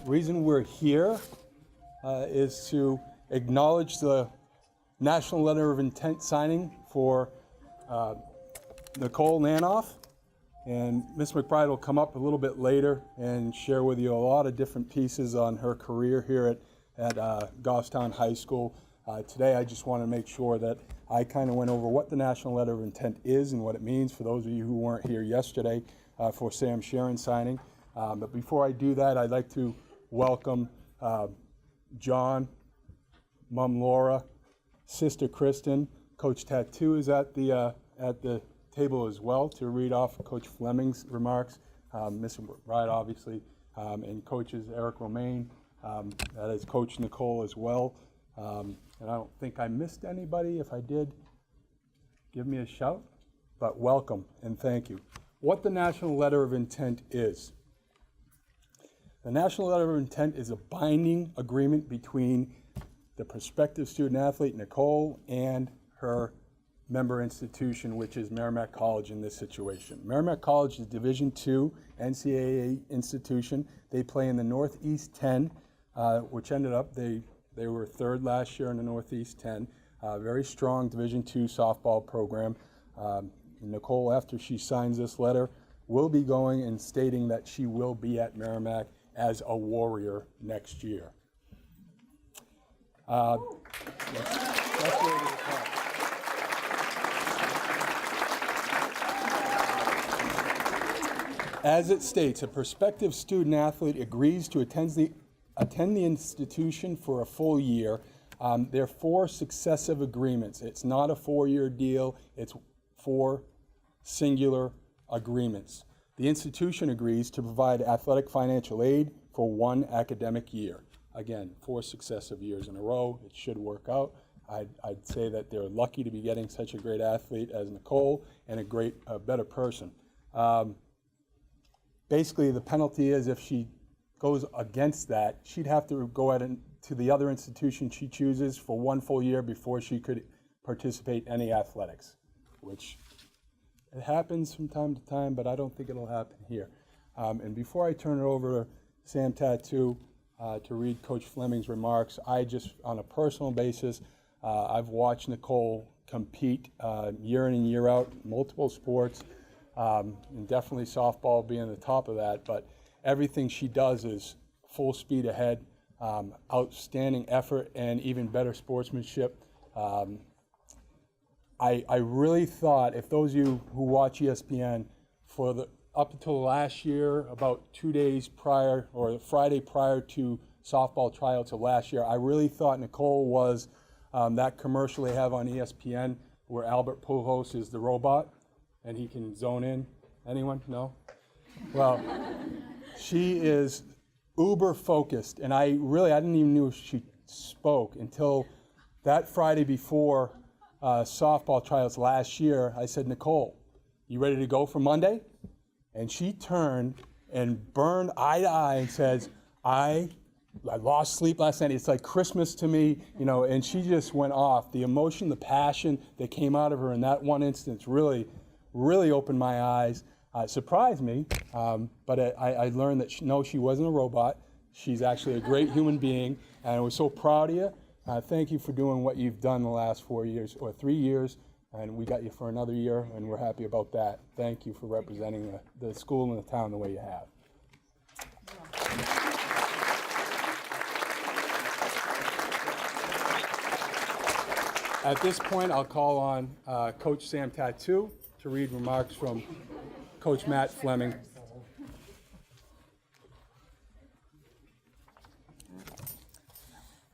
Reason we're here is to acknowledge the National Letter of Intent signing for Nicole Nanof. And Ms. McBride will come up a little bit later and share with you a lot of different pieces on her career here at Goffstown High School. Today I just want to make sure that I kind of went over what the National Letter of Intent is and what it means for those of you who weren't here yesterday for Sam Sharon signing. But before I do that, I'd like to welcome John, Mom Laura, Sister Kristen. Coach Tattoo is at the table as well to read off Coach Fleming's remarks. Ms. McBride, obviously, and coaches Eric Romaine. That is Coach Nicole as well. And I don't think I missed anybody. If I did, give me a shout. But welcome and thank you. What the National Letter of Intent is. The National Letter of Intent is a binding agreement between the prospective student athlete, Nicole, and her member institution, which is Merrimack College in this situation. Merrimack College is Division II NCAA institution. They play in the Northeast 10, which ended up, they were third last year in the Northeast 10. Very strong Division II softball program. Nicole, after she signs this letter, will be going and stating that she will be at Merrimack as a Warrior next year. That's where it is. As it states, a prospective student athlete agrees to attend the institution for a full year. There are 4 successive agreements. It's not a 4-year deal. It's 4 singular agreements. The institution agrees to provide athletic financial aid for 1 academic year. Again, 4 successive years in a row. It should work out. I'd say that they're lucky to be getting such a great athlete as Nicole and a better person. Basically, the penalty is if she goes against that, she'd have to go to the other institution she chooses for 1 full year before she could participate in any athletics, which it happens from time to time, but I don't think it'll happen here. And before I turn it over to Sam Tattoo to read Coach Fleming's remarks, I just, on a personal basis, I've watched Nicole compete year in and year out, multiple sports, and definitely softball being the top of that, but everything she does is full speed ahead, outstanding effort, and even better sportsmanship. I really thought, if those of you who watch ESPN, up until last year, about 2 days prior, or the Friday prior to softball tryouts of last year, I really thought Nicole was that commercial they have on ESPN where Albert Pujols is the robot and he can zone in. Anyone? No? Well, she is uber focused, and I didn't even know she spoke until that Friday before softball tryouts last year. I said, Nicole, you ready to go for Monday? And she turned and burned eye to eye and says, I lost sleep last night. It's like Christmas to me, and she just went off. The emotion, the passion that came out of her in that one instance really opened my eyes. It surprised me, but I learned that she wasn't a robot. She's actually a great human being, and I was so proud of you. Thank you for doing what you've done the last 4 years, or 3 years, and we got you for another year, and we're happy about that. Thank you for representing the school and the town the way you have. At this point, I'll call on Coach Sam Tattoo to read remarks from Coach Matt Fleming.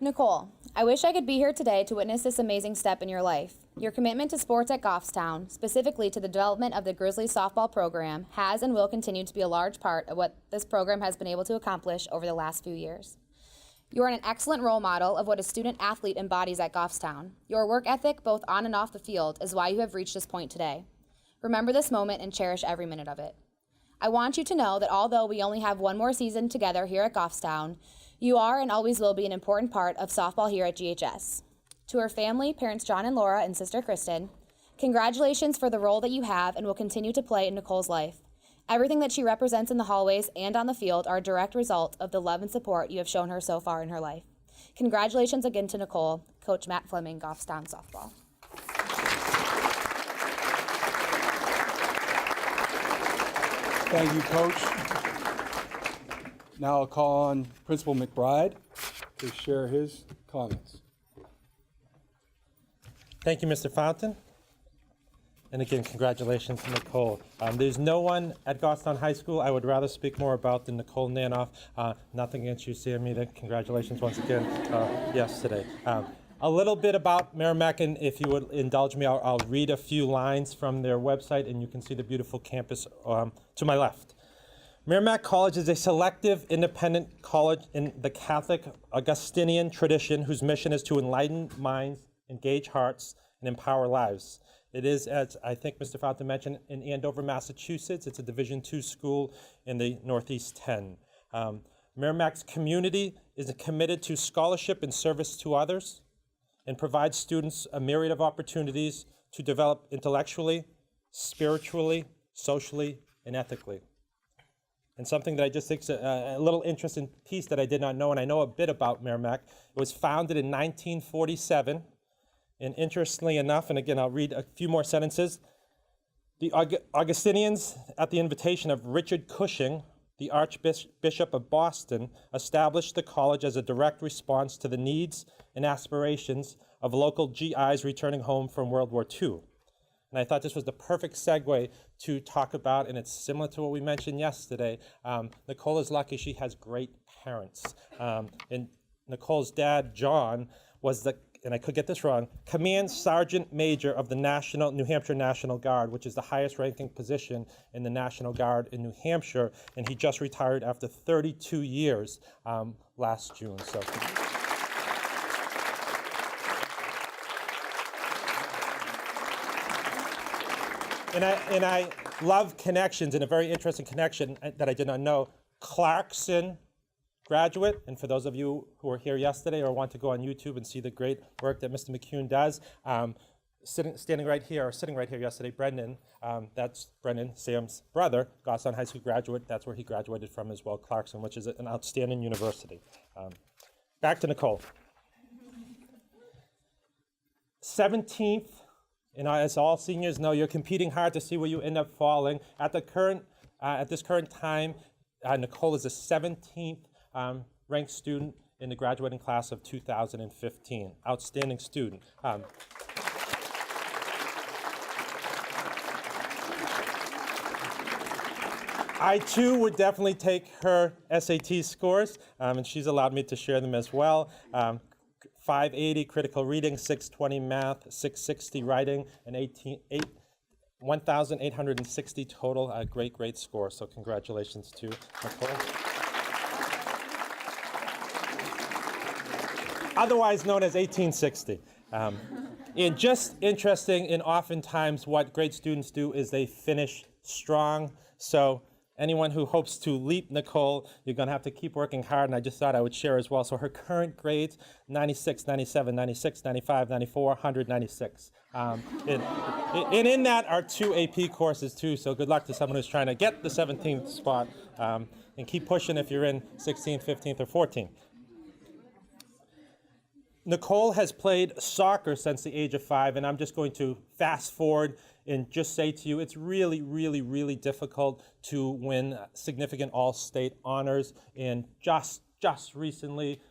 Nicole, I wish I could be here today to witness this amazing step in your life. Your commitment to sports at Goffstown, specifically to the development of the Grizzlies softball program, has and will continue to be a large part of what this program has been able to accomplish over the last few years. You are an excellent role model of what a student athlete embodies at Goffstown. Your work ethic, both on and off the field, is why you have reached this point today. Remember this moment and cherish every minute of it. I want you to know that although we only have 1 more season together here at Goffstown, you are and always will be an important part of softball here at GHS. To her family, parents John and Laura and sister Kristen, congratulations for the role that you have and will continue to play in Nicole's life. Everything that she represents in the hallways and on the field are a direct result of the love and support you have shown her so far in her life. Congratulations again to Nicole, Coach Matt Fleming, Goffstown Softball. Thank you, Coach. Now I'll call on Principal McBride to share his comments. Thank you, Mr. Fountain. And again, congratulations to Nicole. There's no one at Goffstown High School I would rather speak more about than Nicole Nanof. Nothing against you, Sammy. Congratulations once again yesterday. A little bit about Merrimack, and if you would indulge me, I'll read a few lines from their website, and you can see the beautiful campus to my left. Merrimack College is a selective, independent college in the Catholic Augustinian tradition whose mission is to enlighten minds, engage hearts, and empower lives. It is, as I think Mr. Fountain mentioned, in Andover, Massachusetts. It's a Division II school in the Northeast 10. Merrimack's community is committed to scholarship and service to others and provides students a myriad of opportunities to develop intellectually, spiritually, socially, and ethically. And something that I just think is a little interesting piece that I did not know, and I know a bit about Merrimack. It was founded in 1947. And interestingly enough, and again, I'll read a few more sentences, the Augustinians, at the invitation of Richard Cushing, the Archbishop of Boston, established the college as a direct response to the needs and aspirations of local GIs returning home from World War II. And I thought this was the perfect segue to talk about, and it's similar to what we mentioned yesterday. Nicole is lucky she has great parents. And Nicole's dad, John, was the, and I could get this wrong, Command Sergeant Major of the New Hampshire National Guard, which is the highest ranking position in the National Guard in New Hampshire, and he just retired after 32 years last June. So. And I love connections, and a very interesting connection that I did not know. Clarkson graduate, and for those of you who were here yesterday or want to go on YouTube and see the great work that Mr. McCune does, sitting right here yesterday, Brendan, that's Brendan, Sam's brother, Goffstown High School graduate. That's where he graduated from as well, Clarkson, which is an outstanding university. Back to Nicole. 17th, and as all seniors know, you're competing hard to see where you end up falling. At this current time, Nicole is the 17th ranked student in the graduating class of 2015. Outstanding student. I too would definitely take her SAT scores, and she's allowed me to share them as well. 580 critical reading, 620 math, 660 writing, and 1,860 total. Great score. So congratulations to Nicole. Otherwise known as 1860. And just interesting, and oftentimes what great students do is they finish strong. So anyone who hopes to leap Nicole, you're going to have to keep working hard, and I just thought I would share as well. So her current grades, 96, 97, 96, 95, 94, 196. And in that are 2 AP courses too, so good luck to someone who's trying to get the 17th spot, and keep pushing if you're in 16th, 15th, or 14th. Nicole has played soccer since the age of 5, and I'm just going to fast forward and just say to you, it's really difficult to win significant all-state honors. And just recently,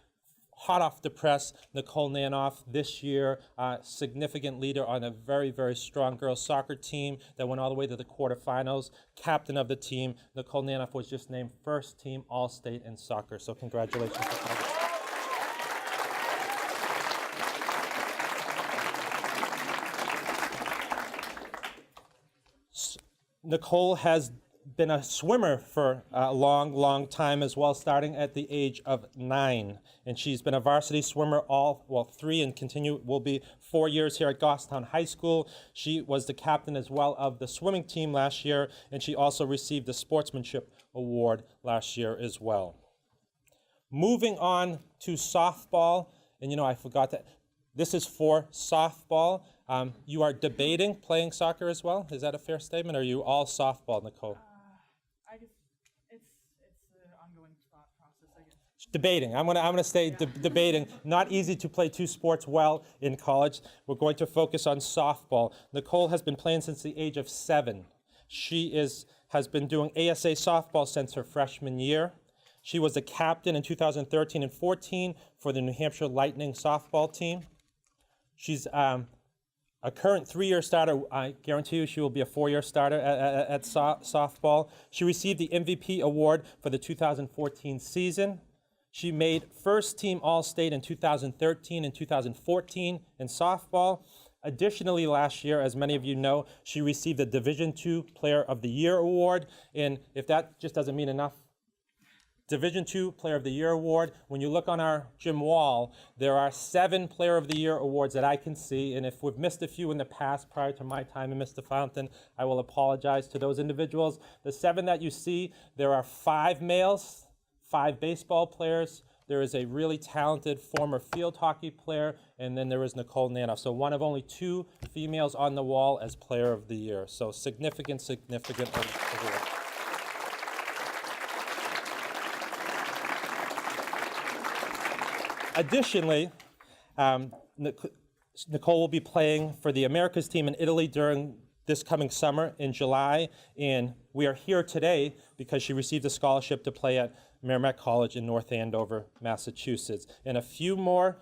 hot off the press, Nicole Nanof this year, significant leader on a very strong girls soccer team that went all the way to the quarterfinals. Captain of the team, Nicole Nanof was just named first team all-state in soccer. So congratulations. Nicole has been a swimmer for a long time as well, starting at the age of 9. And she's been a varsity swimmer 3 and will be 4 years here at Goffstown High School. She was the captain as well of the swimming team last year, and she also received the sportsmanship award last year as well. Moving on to softball, and I forgot that this is for softball. You are debating playing soccer as well? Is that a fair statement, or are you all softball, Nicole? Debating. I'm gonna stay debating. Not easy to play two sports well in college. We're going to focus on softball. Nicole has been playing since the age of 7. She has been doing ASA softball since her freshman year. She was a captain in 2013 and 14 for the New Hampshire Lightning softball team. She's a current 3-year starter. I guarantee you she will be a 4-year starter at softball. She received the MVP award for the 2014 season. She made first team All-State in 2013 and 2014 in softball. Additionally, last year, as many of you know, she received the Division II Player of the Year award. And if that just doesn't mean enough, Division II Player of the Year award, when you look on our gym wall, there are 7 Player of the Year awards that I can see. And if we've missed a few in the past prior to my time in Mr. Fountain, I will apologize to those individuals. The 7 that you see, there are 5 males, 5 baseball players. There is a really talented former field hockey player, and then there is Nicole Nanof. So one of only 2 females on the wall as Player of the Year. So significant award. Additionally, Nicole will be playing for the Americas team in Italy during this coming summer in July, and we are here today because she received a scholarship to play at Merrimack College in North Andover, Massachusetts. And a few more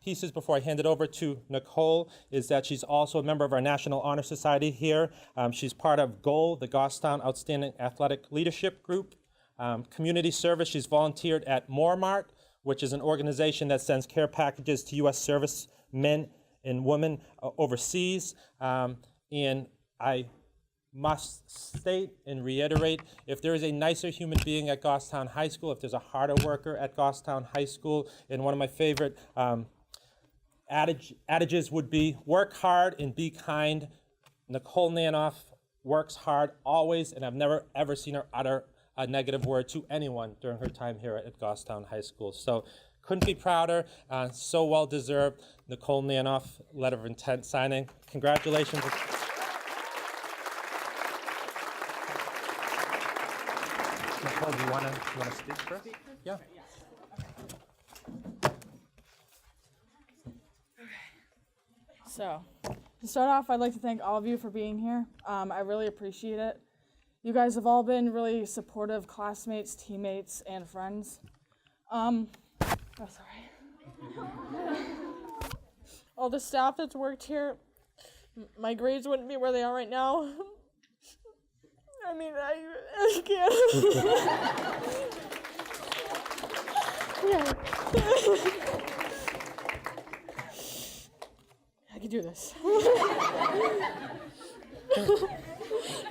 pieces before I hand it over to Nicole is that she's also a member of our National Honor Society here. She's part of GOAL, the Goffstown Outstanding Athletic Leadership Group. Community service, she's volunteered at Merrimack, which is an organization that sends care packages to U.S. servicemen and women overseas. And I must state and reiterate, if there is a nicer human being at Goffstown High School, if there's a harder worker at Goffstown High School, and one of my favorite adages would be, work hard and be kind. Nicole Nanof works hard always, and I've never ever seen her utter a negative word to anyone during her time here at Goffstown High School. So couldn't be prouder, so well deserved. Nicole Nanof, letter of intent signing. Congratulations. Nicole, do you want to speak first? Yeah. So, to start off, I'd like to thank all of you for being here. I really appreciate it. You guys have all been really supportive classmates, teammates, and friends. Sorry. All the staff that's worked here, my grades wouldn't be where they are right now. I mean, I can't. I can do this.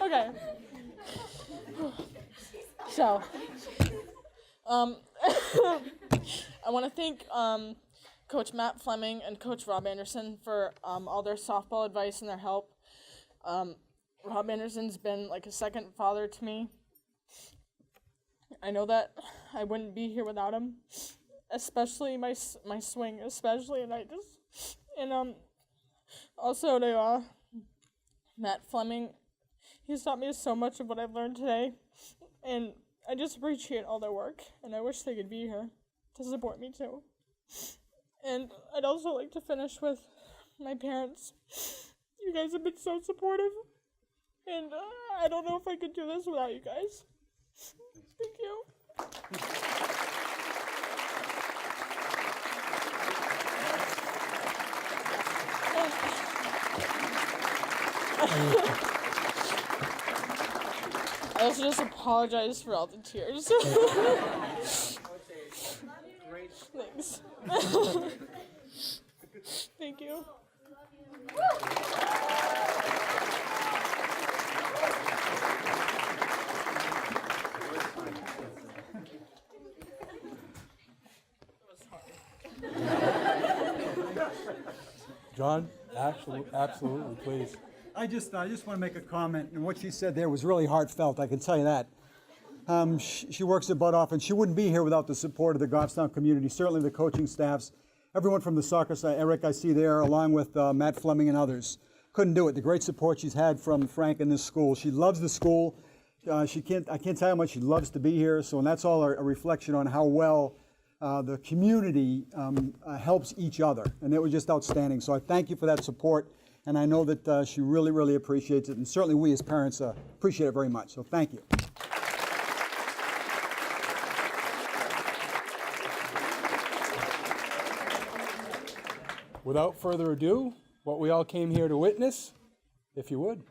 Okay. So, I want to thank Coach Matt Fleming and Coach Rob Anderson for all their softball advice and their help. Rob Anderson's been like a second father to me. I know that I wouldn't be here without him, especially my swing, especially, and also to Matt Fleming. He's taught me so much of what I've learned today, and I just appreciate all their work, and I wish they could be here to support me too. And I'd also like to finish with my parents. You guys have been so supportive, and I don't know if I could do this without you guys. Thank you. I also just apologize for all the tears. Thanks. Thank you. John, absolutely, please. I just want to make a comment, and what she said there was really heartfelt, I can tell you that. She works her butt off, and she wouldn't be here without the support of the Goffstown community, certainly the coaching staffs, everyone from the soccer side, Eric I see there, along with Matt Fleming and others. Couldn't do it. The great support she's had from Frank in this school. She loves the school. I can't tell you how much she loves to be here, so and that's all a reflection on how well the community helps each other, and it was just outstanding. So I thank you for that support, and I know that she really, really appreciates it, and certainly we as parents appreciate it very much. So thank you. Without further ado, what we all came here to witness, if you would.